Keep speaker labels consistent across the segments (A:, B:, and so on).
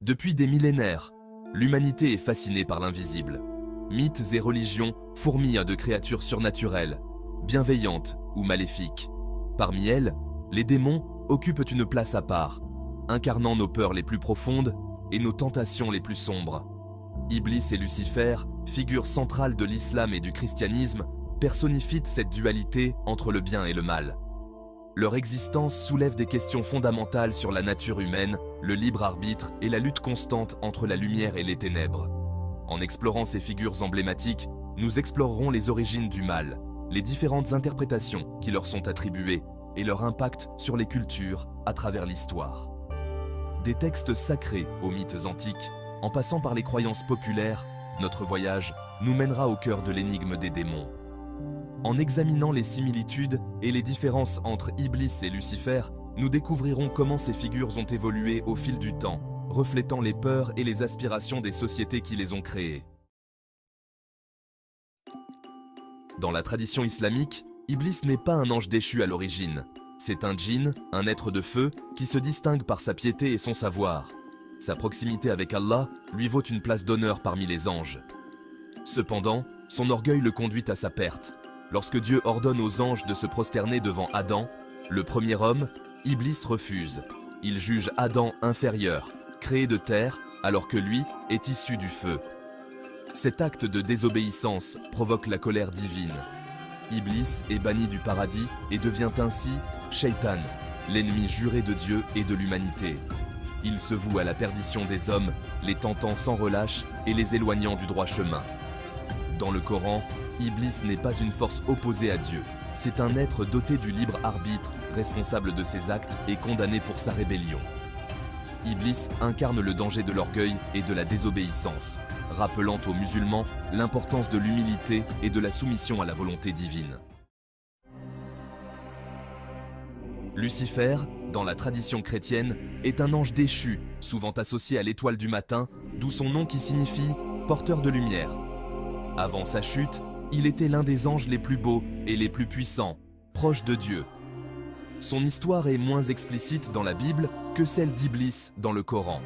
A: Depuis des millénaires, l'humanité est fascinée par l'invisible. Mythes et religions fourmillent de créatures surnaturelles, bienveillantes ou maléfiques. Parmi elles, les démons occupent une place à part, incarnant nos peurs les plus profondes et nos tentations les plus sombres. Iblis et Lucifer, figures centrales de l'islam et du christianisme, personnifient cette dualité entre le bien et le mal. Leur existence soulève des questions fondamentales sur la nature humaine, le libre arbitre et la lutte constante entre la lumière et les ténèbres. En explorant ces figures emblématiques, nous explorerons les origines du mal, les différentes interprétations qui leur sont attribuées et leur impact sur les cultures à travers l'histoire. Des textes sacrés aux mythes antiques, en passant par les croyances populaires, notre voyage nous mènera au cœur de l'énigme des démons. En examinant les similitudes et les différences entre Iblis et Lucifer, nous découvrirons comment ces figures ont évolué au fil du temps, reflétant les peurs et les aspirations des sociétés qui les ont créées. Dans la tradition islamique, Iblis n'est pas un ange déchu à l'origine. C'est un djinn, un être de feu, qui se distingue par sa piété et son savoir. Sa proximité avec Allah lui vaut une place d'honneur parmi les anges. Cependant, son orgueil le conduit à sa perte. Lorsque Dieu ordonne aux anges de se prosterner devant Adam, le premier homme, Iblis refuse. Il juge Adam inférieur, créé de terre, alors que lui est issu du feu. Cet acte de désobéissance provoque la colère divine. Iblis est banni du paradis et devient ainsi Shaitan, l'ennemi juré de Dieu et de l'humanité. Il se voue à la perdition des hommes, les tentant sans relâche et les éloignant du droit chemin. Dans le Coran, Iblis n'est pas une force opposée à Dieu. C'est un être doté du libre arbitre, responsable de ses actes et condamné pour sa rébellion. Iblis incarne le danger de l'orgueil et de la désobéissance, rappelant aux musulmans l'importance de l'humilité et de la soumission à la volonté divine. Lucifer, dans la tradition chrétienne, est un ange déchu, souvent associé à l'étoile du matin, d'où son nom qui signifie « porteur de lumière ». Avant sa chute, il était l'un des anges les plus beaux et les plus puissants, proche de Dieu. Son histoire est moins explicite dans la Bible que celle d'Iblis dans le Coran.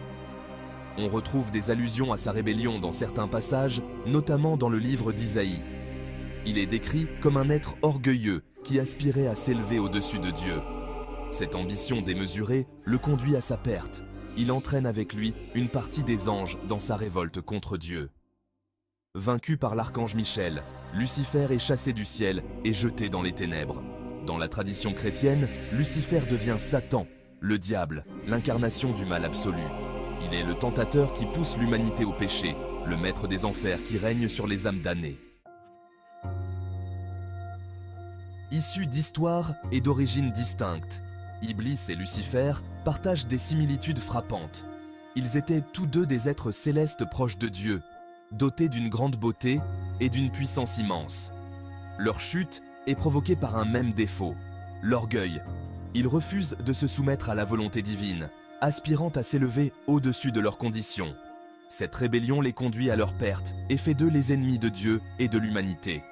A: On retrouve des allusions à sa rébellion dans certains passages, notamment dans le livre d'Isaïe. Il est décrit comme un être orgueilleux qui aspirait à s'élever au-dessus de Dieu. Cette ambition démesurée le conduit à sa perte. Il entraîne avec lui une partie des anges dans sa révolte contre Dieu. Vaincu par l'archange Michel, Lucifer est chassé du ciel et jeté dans les ténèbres. Dans la tradition chrétienne, Lucifer devient Satan, le diable, l'incarnation du mal absolu. Il est le tentateur qui pousse l'humanité au péché, le maître des enfers qui règne sur les âmes damnées. Issus d'histoires et d'origines distinctes, Iblis et Lucifer partagent des similitudes frappantes. Ils étaient tous deux des êtres célestes proches de Dieu, dotés d'une grande beauté et d'une puissance immense. Leur chute est provoquée par un même défaut, l'orgueil. Ils refusent de se soumettre à la volonté divine, aspirant à s'élever au-dessus de leurs conditions. Cette rébellion les conduit à leur perte et fait d'eux les ennemis de Dieu et de l'humanité.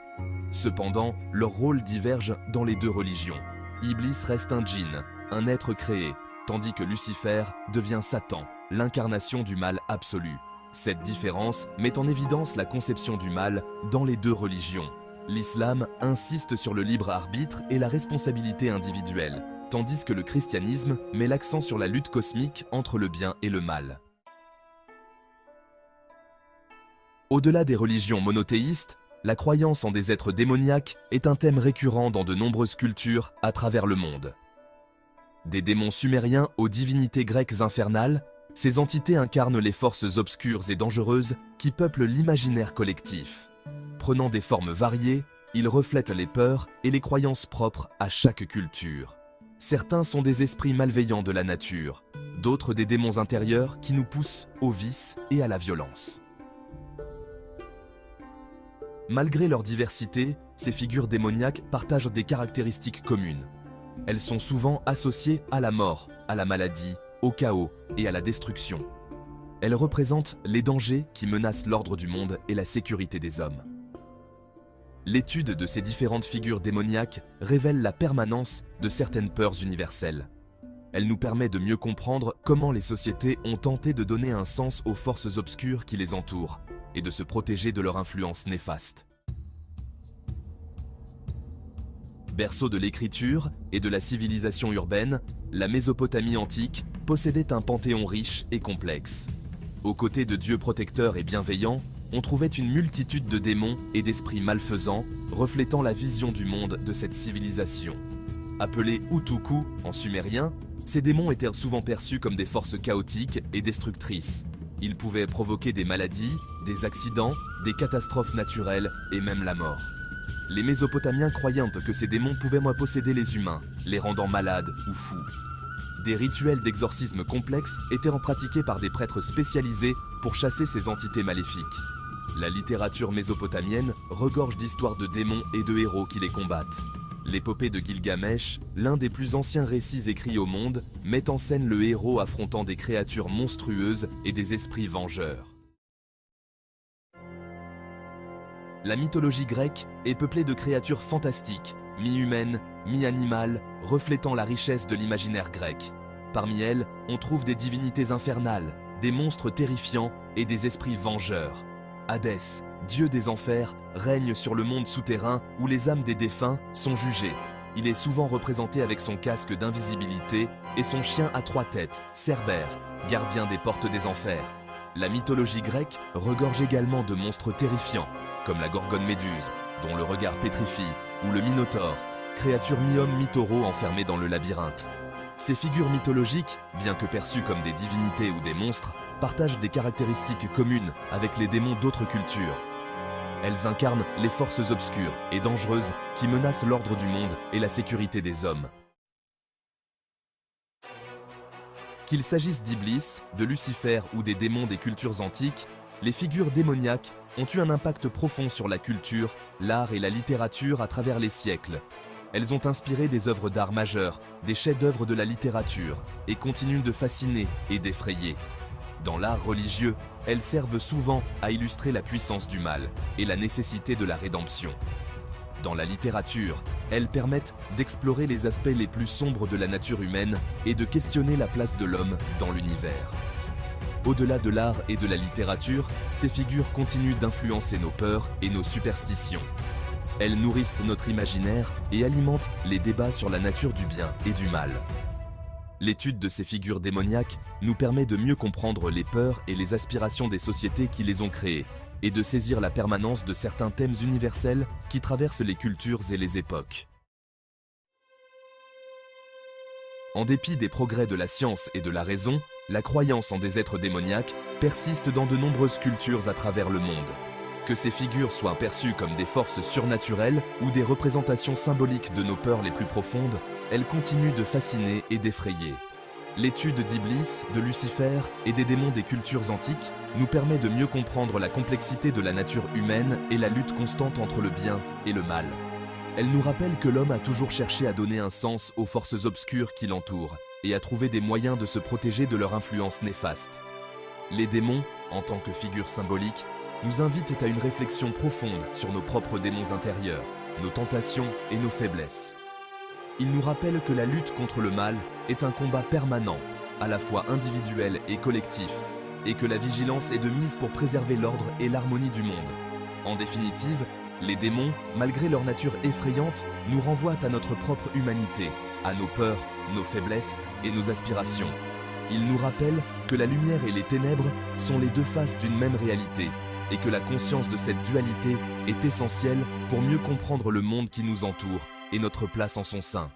A: Cependant, leur rôle diverge dans les deux religions. Iblis reste un djinn, un être créé, tandis que Lucifer devient Satan, l'incarnation du mal absolu. Cette différence met en évidence la conception du mal dans les deux religions. L'islam insiste sur le libre arbitre et la responsabilité individuelle, tandis que le christianisme met l'accent sur la lutte cosmique entre le bien et le mal. Au-delà des religions monothéistes, la croyance en des êtres démoniaques est un thème récurrent dans de nombreuses cultures à travers le monde. Des démons sumériens aux divinités grecques infernales, ces entités incarnent les forces obscures et dangereuses qui peuplent l'imaginaire collectif. Prenant des formes variées, ils reflètent les peurs et les croyances propres à chaque culture. Certains sont des esprits malveillants de la nature, d'autres des démons intérieurs qui nous poussent au vice et à la violence. Malgré leur diversité, ces figures démoniaques partagent des caractéristiques communes. Elles sont souvent associées à la mort, à la maladie, au chaos et à la destruction. Elles représentent les dangers qui menacent l'ordre du monde et la sécurité des hommes. L'étude de ces différentes figures démoniaques révèle la permanence de certaines peurs universelles. Elle nous permet de mieux comprendre comment les sociétés ont tenté de donner un sens aux forces obscures qui les entourent et de se protéger de leur influence néfaste. Berceau de l'écriture et de la civilisation urbaine, la Mésopotamie antique possédait un panthéon riche et complexe. Aux côtés de dieux protecteurs et bienveillants, on trouvait une multitude de démons et d'esprits malfaisants, reflétant la vision du monde de cette civilisation. Appelés Utuku en sumérien, ces démons étaient souvent perçus comme des forces chaotiques et destructrices. Ils pouvaient provoquer des maladies, des accidents, des catastrophes naturelles et même la mort. Les Mésopotamiens croyaient que ces démons pouvaient posséder les humains, les rendant malades ou fous. Des rituels d'exorcisme complexes étaient pratiqués par des prêtres spécialisés pour chasser ces entités maléfiques. La littérature mésopotamienne regorge d'histoires de démons et de héros qui les combattent. L'épopée de Gilgamesh, l'un des plus anciens récits écrits au monde, met en scène le héros affrontant des créatures monstrueuses et des esprits vengeurs. La mythologie grecque est peuplée de créatures fantastiques, mi-humaines, mi-animales, reflétant la richesse de l'imaginaire grec. Parmi elles, on trouve des divinités infernales, des monstres terrifiants et des esprits vengeurs. Hadès, dieu des enfers, règne sur le monde souterrain où les âmes des défunts sont jugées. Il est souvent représenté avec son casque d'invisibilité et son chien à 3 têtes, Cerbère, gardien des portes des enfers. La mythologie grecque regorge également de monstres terrifiants, comme la gorgone méduse, dont le regard pétrifie, ou le minotaure, créature mi-homme mi-taureau enfermée dans le labyrinthe. Ces figures mythologiques, bien que perçues comme des divinités ou des monstres, partagent des caractéristiques communes avec les démons d'autres cultures. Elles incarnent les forces obscures et dangereuses qui menacent l'ordre du monde et la sécurité des hommes. Qu'il s'agisse d'Iblis, de Lucifer ou des démons des cultures antiques, les figures démoniaques ont eu un impact profond sur la culture, l'art et la littérature à travers les siècles. Elles ont inspiré des œuvres d'art majeures, des chefs-d'œuvre de la littérature, et continuent de fasciner et d'effrayer. Dans l'art religieux, elles servent souvent à illustrer la puissance du mal et la nécessité de la rédemption. Dans la littérature, elles permettent d'explorer les aspects les plus sombres de la nature humaine et de questionner la place de l'homme dans l'univers. Au-delà de l'art et de la littérature, ces figures continuent d'influencer nos peurs et nos superstitions. Elles nourrissent notre imaginaire et alimentent les débats sur la nature du bien et du mal. L'étude de ces figures démoniaques nous permet de mieux comprendre les peurs et les aspirations des sociétés qui les ont créées et de saisir la permanence de certains thèmes universels qui traversent les cultures et les époques. En dépit des progrès de la science et de la raison, la croyance en des êtres démoniaques persiste dans de nombreuses cultures à travers le monde. Que ces figures soient perçues comme des forces surnaturelles ou des représentations symboliques de nos peurs les plus profondes, elles continuent de fasciner et d'effrayer. L'étude d'Iblis, de Lucifer et des démons des cultures antiques nous permet de mieux comprendre la complexité de la nature humaine et la lutte constante entre le bien et le mal. Elle nous rappelle que l'homme a toujours cherché à donner un sens aux forces obscures qui l'entourent et à trouver des moyens de se protéger de leur influence néfaste. Les démons, en tant que figures symboliques, nous invitent à une réflexion profonde sur nos propres démons intérieurs, nos tentations et nos faiblesses. Ils nous rappellent que la lutte contre le mal est un combat permanent, à la fois individuel et collectif, et que la vigilance est de mise pour préserver l'ordre et l'harmonie du monde. En définitive, les démons, malgré leur nature effrayante, nous renvoient à notre propre humanité, à nos peurs, nos faiblesses et nos aspirations. Ils nous rappellent que la lumière et les ténèbres sont les deux faces d'une même réalité, et que la conscience de cette dualité est essentielle pour mieux comprendre le monde qui nous entoure et notre place en son sein.